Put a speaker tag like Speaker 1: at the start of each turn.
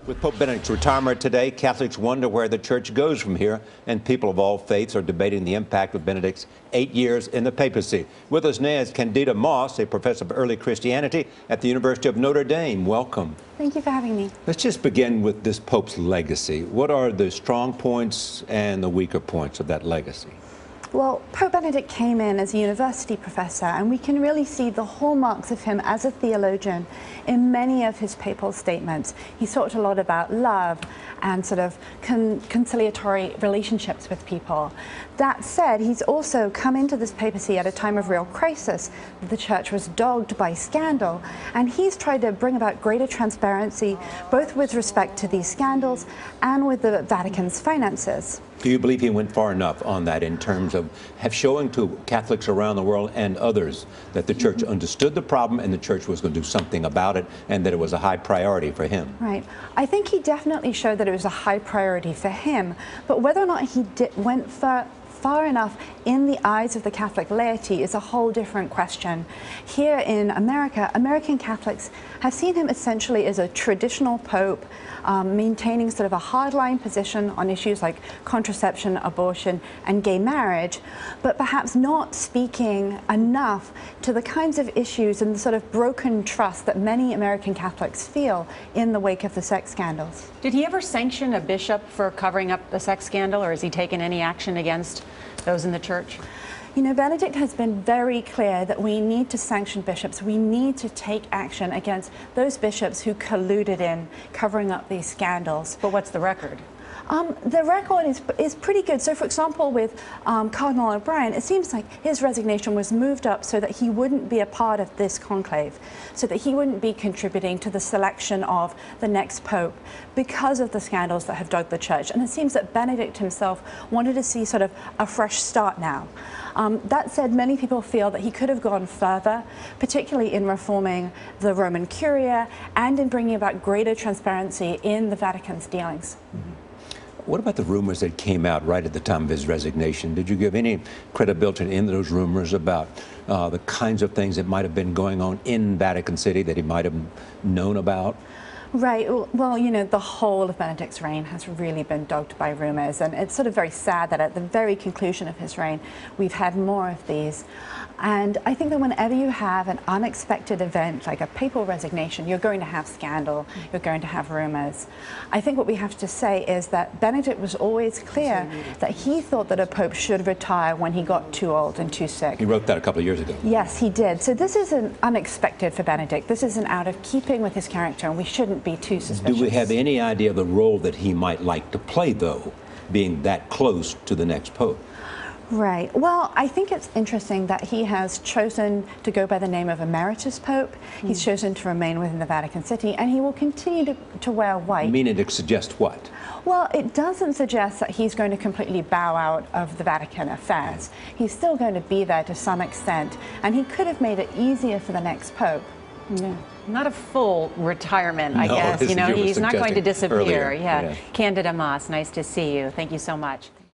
Speaker 1: With Pope Benedict's retirement today, Catholics wonder where the church goes from here, and people of all faiths are debating the impact of Benedict's 8 years in the papacy. With us now is Candida Moss, a professor of early Christianity at the University of Notre Dame. Welcome.
Speaker 2: Thank you for having me.
Speaker 1: Let's just begin with this Pope's legacy. What are the strong points and the weaker points of that legacy?
Speaker 2: Well, Pope Benedict came in as a university professor, and we can really see the hallmarks of him as a theologian in many of his papal statements. He talked a lot about love and sort of conciliatory relationships with people. That said, he's also come into this papacy at a time of real crisis. The church was dogged by scandal, and he's tried to bring about greater transparency, both with respect to these scandals and with the Vatican's finances.
Speaker 1: Do you believe he went far enough on that in terms of showing to Catholics around the world and others that the church understood the problem and the church was going to do something about it, and that it was a high priority for him?
Speaker 2: Right. I think he definitely showed that it was a high priority for him, but whether or not he went far enough in the eyes of the Catholic laity is a whole different question. Here in America, American Catholics have seen him essentially as a traditional pope, maintaining sort of a hardline position on issues like contraception, abortion, and gay marriage, but perhaps not speaking enough to the kinds of issues and the sort of broken trust that many American Catholics feel in the wake of the sex scandals.
Speaker 3: Did he ever sanction a bishop for covering up the sex scandal, or has he taken any action against those in the church?
Speaker 2: You know, Benedict has been very clear that we need to sanction bishops. We need to take action against those bishops who colluded in covering up these scandals.
Speaker 3: But what's the record?
Speaker 2: The record is pretty good. So, for example, with Cardinal O'Brien, it seems like his resignation was moved up so that he wouldn't be a part of this conclave, so that he wouldn't be contributing to the selection of the next pope because of the scandals that have dogged the church. And it seems that Benedict himself wanted to see sort of a fresh start now. That said, many people feel that he could have gone further, particularly in reforming the Roman Curia and in bringing about greater transparency in the Vatican's dealings.
Speaker 1: Mm-hmm. What about the rumors that came out right at the time of his resignation? Did you give any credibility in those rumors about the kinds of things that might have been going on in Vatican City that he might have known about?
Speaker 2: Right. Well, you know, the whole of Benedict's reign has really been dogged by rumors, and it's sort of very sad that at the very conclusion of his reign, we've had more of these. And I think that whenever you have an unexpected event like a papal resignation, you're going to have scandal, you're going to have rumors. I think what we have to say is that Benedict was always clear that he thought that a pope should retire when he got too old and too sick.
Speaker 1: He wrote that a couple of years ago.
Speaker 2: Yes, he did. So this isn't unexpected for Benedict. This isn't out of keeping with his character, and we shouldn't be too suspicious.
Speaker 1: Do we have any idea of the role that he might like to play, though, being that close to the next pope?
Speaker 2: Right. Well, I think it's interesting that he has chosen to go by the name of Emeritus Pope. He's chosen to remain within the Vatican City, and he will continue to wear white.
Speaker 1: Meaning to suggest what?
Speaker 2: Well, it doesn't suggest that he's going to completely bow out of the Vatican affairs. He's still going to be there to some extent, and he could have made it easier for the next pope.
Speaker 3: Yeah. Not a full retirement, I guess.
Speaker 1: You
Speaker 3: know, he's not going to disappear.
Speaker 1: Earlier.
Speaker 3: Yeah. Candida Moss, nice to see you. Thank you so much.